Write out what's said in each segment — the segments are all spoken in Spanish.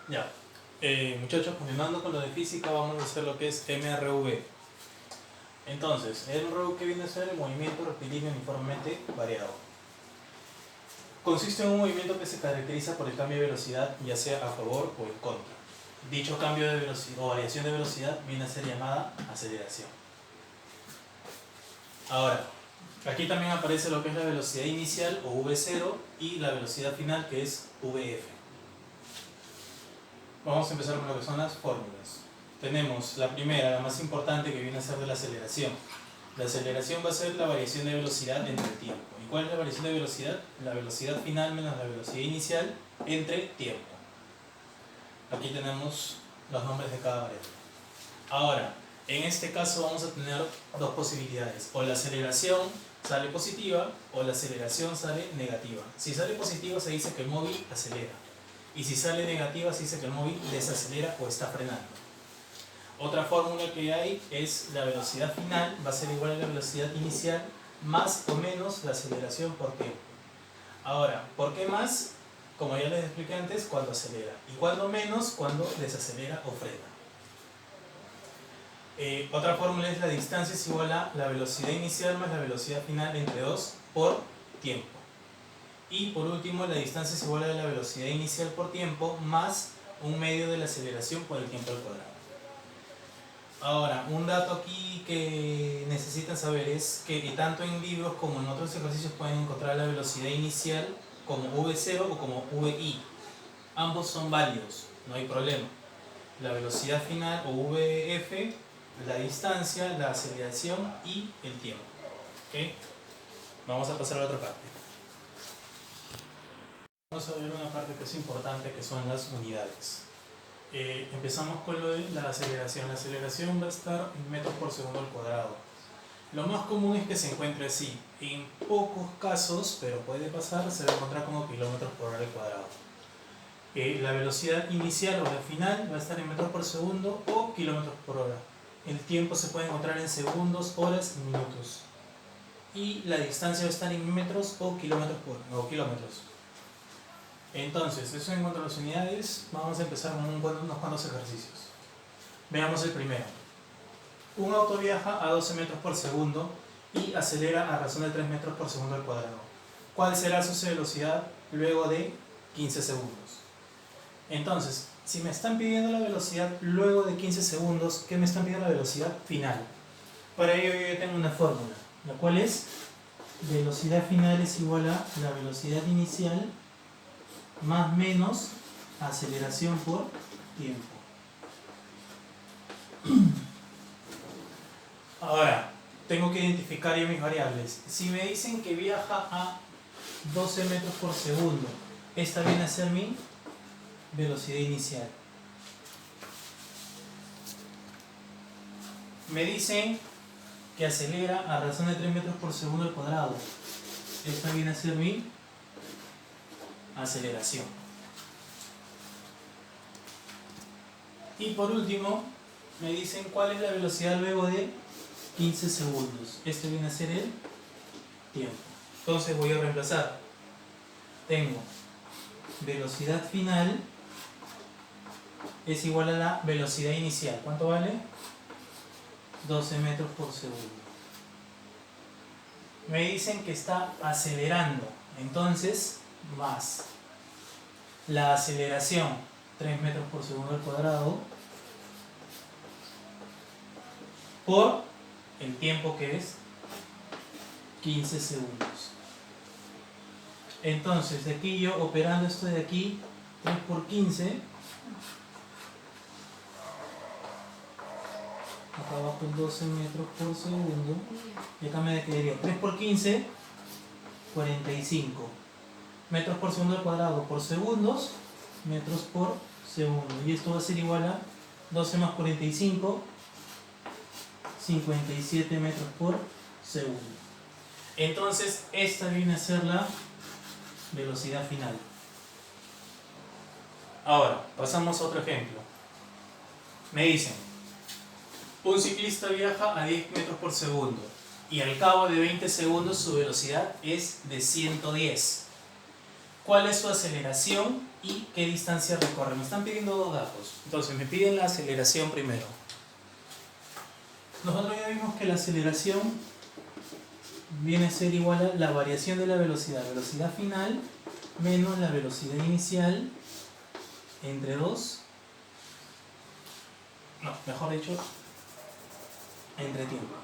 Ya. Muchachos, continuando con lo de física, vamos a hacer lo que es MRV. Entonces, MRV, que viene a ser el movimiento rectilíneo uniformemente variado. Consiste en un movimiento que se caracteriza por el cambio de velocidad, ya sea a favor o en contra. Dicho cambio de velocidad o variación de velocidad viene a ser llamada aceleración. Ahora, aquí también aparece lo que es la velocidad inicial o V0 y la velocidad final, que es VF. Vamos a empezar con lo que son las fórmulas. Tenemos la primera, la más importante, que viene a ser de la aceleración. La aceleración va a ser la variación de velocidad entre el tiempo. ¿Y cuál es la variación de velocidad? La velocidad final menos la velocidad inicial entre tiempo. Aquí tenemos los nombres de cada variable. Ahora, en este caso vamos a tener dos posibilidades. O la aceleración sale positiva o la aceleración sale negativa. Si sale positiva se dice que el móvil acelera. Y si sale negativa se dice que el móvil desacelera o está frenando. Otra fórmula que hay es la velocidad final va a ser igual a la velocidad inicial más o menos la aceleración por tiempo. Ahora, ¿por qué más? Como ya les expliqué antes, cuando acelera. Y cuando menos, cuando desacelera o frena. Otra fórmula es la distancia es igual a la velocidad inicial más la velocidad final entre 2 por tiempo. Y por último, la distancia es igual a la velocidad inicial por tiempo más un medio de la aceleración por el tiempo al cuadrado. Ahora, un dato aquí que necesitan saber es que tanto en libros como en otros ejercicios pueden encontrar la velocidad inicial como V0 o como VI. Ambos son válidos, no hay problema. La velocidad final o VF, la distancia, la aceleración y el tiempo. ¿Okay? Vamos a pasar a la otra parte. Vamos a ver una parte que es importante, que son las unidades. Empezamos con lo de la aceleración. La aceleración va a estar en metros por segundo al cuadrado. Lo más común es que se encuentre así. En pocos casos, pero puede pasar, se va a encontrar como kilómetros por hora al cuadrado. La velocidad inicial o la final va a estar en metros por segundo o kilómetros por hora. El tiempo se puede encontrar en segundos, horas y minutos. Y la distancia va a estar en metros o kilómetros por hora, o kilómetros. Entonces, eso en cuanto a las unidades, vamos a empezar con unos cuantos ejercicios. Veamos el primero. Un auto viaja a 12 metros por segundo y acelera a razón de 3 metros por segundo al cuadrado. ¿Cuál será su velocidad luego de 15 segundos? Entonces, si me están pidiendo la velocidad luego de 15 segundos, ¿qué me están pidiendo la velocidad final? Para ello yo tengo una fórmula, la cual es velocidad final es igual a la velocidad inicial más menos aceleración por tiempo. Ahora, tengo que identificar yo mis variables. Si me dicen que viaja a 12 metros por segundo, esta viene a ser mi velocidad inicial. Me dicen que acelera a razón de 3 metros por segundo al cuadrado. Esta viene a ser mi aceleración. Y por último, me dicen cuál es la velocidad luego de 15 segundos. Este viene a ser el tiempo. Entonces voy a reemplazar. Tengo velocidad final es igual a la velocidad inicial. ¿Cuánto vale? 12 metros por segundo. Me dicen que está acelerando. Entonces, más la aceleración, 3 metros por segundo al cuadrado, por el tiempo que es 15 segundos. Entonces, de aquí yo operando esto de aquí, 3 por 15, acá abajo 12 metros por segundo, y acá me quedaría 3 por 15, 45 metros por segundo al cuadrado por segundos, metros por segundo. Y esto va a ser igual a 12 más 45, 57 metros por segundo. Entonces, esta viene a ser la velocidad final. Ahora, pasamos a otro ejemplo. Me dicen, un ciclista viaja a 10 metros por segundo y al cabo de 20 segundos su velocidad es de 110. cuál es su aceleración y qué distancia recorre. Me están pidiendo dos datos. Entonces me piden la aceleración primero. Nosotros ya vimos que la aceleración viene a ser igual a la variación de la velocidad final menos la velocidad inicial entre 2, no, mejor dicho, entre tiempo.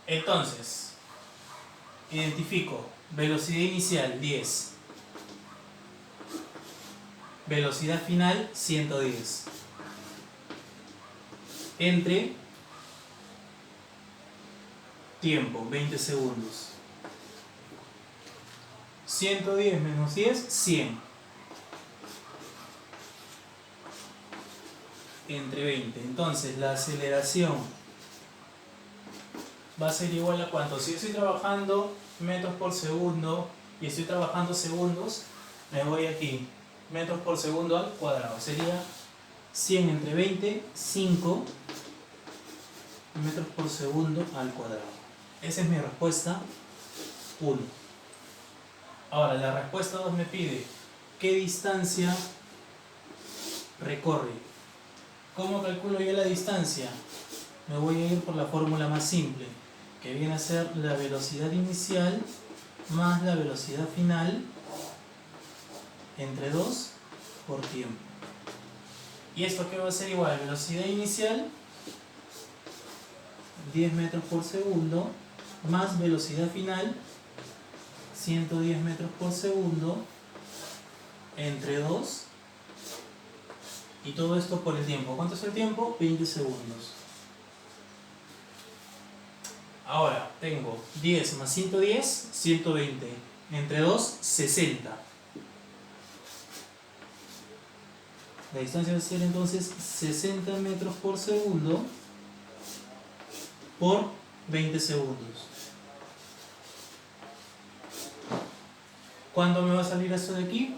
Entonces, identifico velocidad inicial 10, velocidad final 110, entre tiempo 20 segundos. 110 menos 10, 100. Entre 20. Entonces la aceleración va a ser igual a ¿cuánto? Si yo estoy trabajando metros por segundo y estoy trabajando segundos, me voy aquí. Metros por segundo al cuadrado. Sería 100 entre 20, 5 metros por segundo al cuadrado. Esa es mi respuesta 1. Ahora, la respuesta 2 me pide ¿qué distancia recorre? ¿Cómo calculo yo la distancia? Me voy a ir por la fórmula más simple, que viene a ser la velocidad inicial más la velocidad final entre 2 por tiempo. ¿Y esto qué va a ser igual? Velocidad inicial 10 metros por segundo más velocidad final 110 metros por segundo entre 2 y todo esto por el tiempo. ¿Cuánto es el tiempo? 20 segundos. Ahora tengo 10 más 110, 120 entre 2, 60. La distancia va a ser entonces 60 metros por segundo por 20 segundos. ¿Cuánto me va a salir esto de aquí?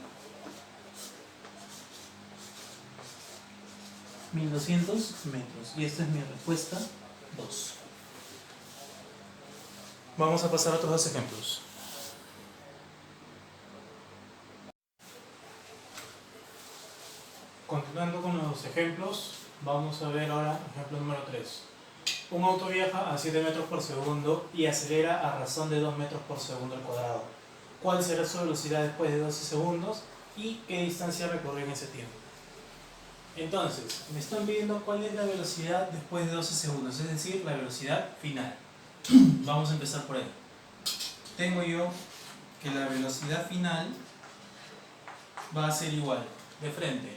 1200 metros. Y esta es mi respuesta 2. Vamos a pasar a otros dos ejemplos. Continuando con los ejemplos, vamos a ver ahora ejemplo número 3. Un auto viaja a 7 metros por segundo y acelera a razón de 2 metros por segundo al cuadrado. ¿Cuál será su velocidad después de 12 segundos y qué distancia recorrió en ese tiempo? Entonces, me están pidiendo cuál es la velocidad después de 12 segundos, es decir, la velocidad final. Vamos a empezar por ahí. Tengo yo que la velocidad final va a ser igual, de frente,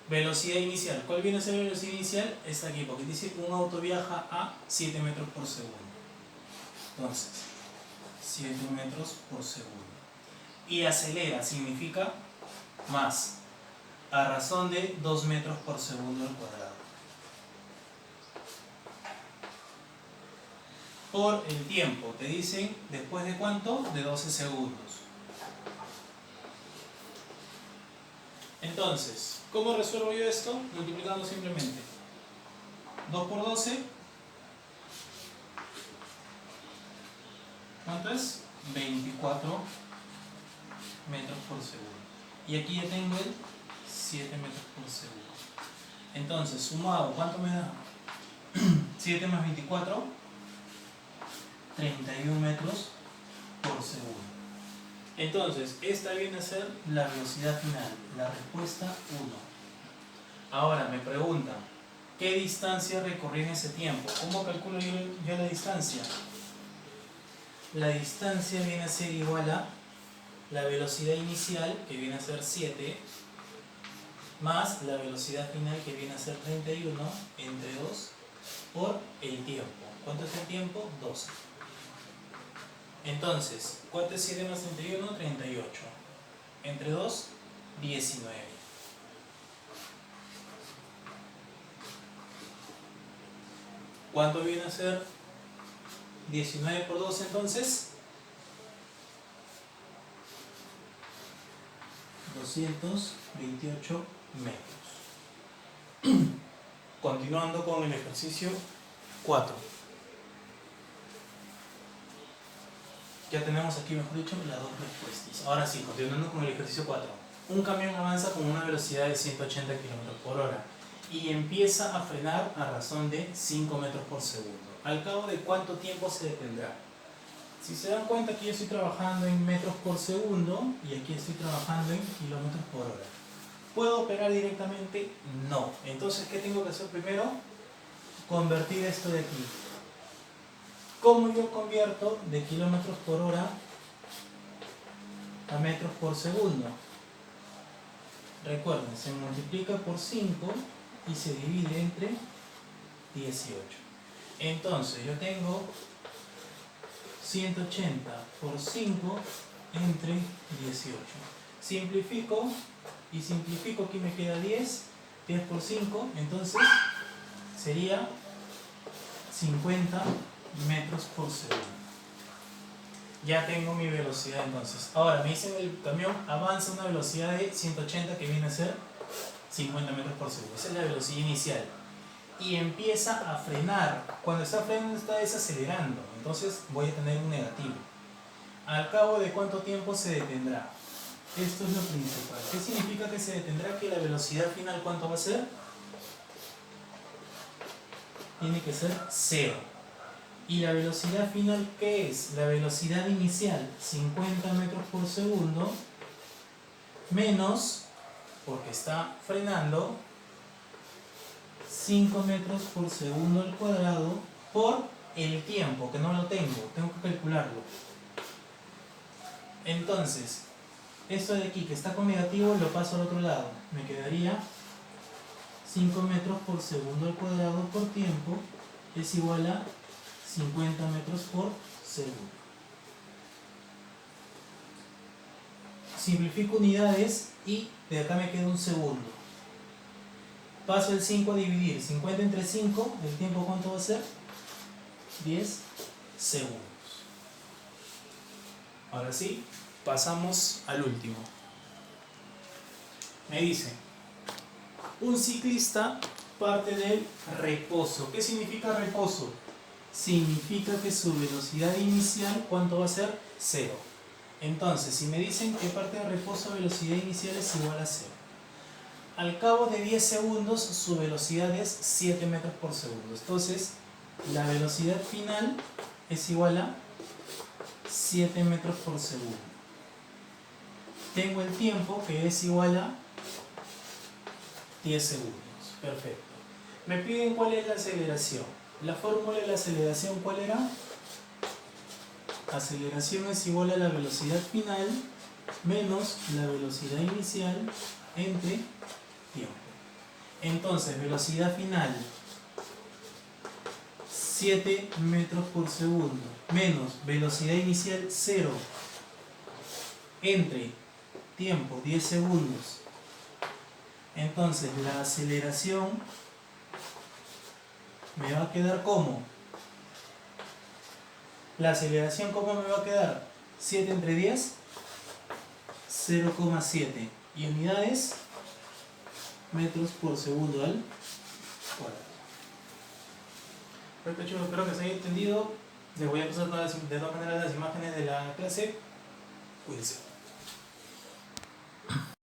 velocidad inicial. ¿Cuál viene a ser la velocidad inicial? Está aquí, porque dice un auto viaja a 7 metros por segundo. Entonces, 7 metros por segundo. Y acelera significa más, a razón de 2 metros por segundo al cuadrado. Por el tiempo, te dicen después de cuánto, de 12 segundos. Entonces, ¿cómo resuelvo yo esto? Multiplicando simplemente 2 por 12, ¿cuánto es? 24 metros por segundo. Y aquí ya tengo el 7 metros por segundo. Entonces, sumado, ¿cuánto me da? 7 más 24, 31 metros por segundo. Entonces, esta viene a ser la velocidad final, la respuesta 1. Ahora me preguntan, ¿qué distancia recorrí en ese tiempo? ¿Cómo calculo yo la distancia? La distancia viene a ser igual a la velocidad inicial, que viene a ser 7, más la velocidad final, que viene a ser 31, entre 2, por el tiempo. ¿Cuánto es el tiempo? 12. Entonces, ¿cuánto es 7 más 31? 38. Entre 2, 19. ¿Cuánto viene a ser 19 por 2 entonces? 228 metros. Continuando con el ejercicio 4. Ya tenemos aquí, mejor dicho, las dos respuestas. Ahora sí, continuando con el ejercicio 4. Un camión avanza con una velocidad de 180 km por hora y empieza a frenar a razón de 5 metros por segundo. ¿Al cabo de cuánto tiempo se detendrá? Si se dan cuenta, aquí yo estoy trabajando en metros por segundo y aquí estoy trabajando en kilómetros por hora. ¿Puedo operar directamente? No. Entonces, ¿qué tengo que hacer primero? Convertir esto de aquí. ¿Cómo yo convierto de kilómetros por hora a metros por segundo? Recuerden, se multiplica por 5 y se divide entre 18. Entonces, yo tengo 180 por 5 entre 18. Simplifico y simplifico, aquí me queda 10. 10 por 5, entonces sería 50 metros por segundo. Ya tengo mi velocidad entonces. Ahora me dicen el camión avanza a una velocidad de 180 que viene a ser 50 metros por segundo. Esa es la velocidad inicial. Y empieza a frenar. Cuando está frenando está desacelerando. Entonces voy a tener un negativo. ¿Al cabo de cuánto tiempo se detendrá? Esto es lo principal. ¿Qué significa que se detendrá? Que la velocidad final, ¿cuánto va a ser? Tiene que ser 0. ¿Y la velocidad final qué es? La velocidad inicial, 50 metros por segundo, menos, porque está frenando, 5 metros por segundo al cuadrado por el tiempo, que no lo tengo que calcularlo. Entonces, esto de aquí que está con negativo lo paso al otro lado. Me quedaría 5 metros por segundo al cuadrado por tiempo es igual a 50 metros por segundo. Simplifico unidades y de acá me queda un segundo. Paso el 5 a dividir. 50 entre 5, ¿el tiempo cuánto va a ser? 10 segundos. Ahora sí, pasamos al último. Me dice, un ciclista parte del reposo. ¿Qué significa reposo? Significa que su velocidad inicial, ¿cuánto va a ser? 0. Entonces, si me dicen que parte de reposo, velocidad inicial es igual a 0. Al cabo de 10 segundos, su velocidad es 7 metros por segundo. Entonces, la velocidad final es igual a 7 metros por segundo. Tengo el tiempo que es igual a 10 segundos. Perfecto. Me piden cuál es la aceleración. La fórmula de la aceleración, ¿cuál era? Aceleración es igual a la velocidad final menos la velocidad inicial entre tiempo. Entonces, velocidad final 7 metros por segundo menos velocidad inicial 0 entre tiempo 10 segundos. Entonces, la aceleración me va a quedar como. La aceleración, ¿cómo me va a quedar? 7 entre 10, 0,7. Y unidades, metros por segundo al cuadrado. Perfecto, chicos, espero que se haya entendido. Les voy a pasar de todas maneras las imágenes de la clase. Cuídense.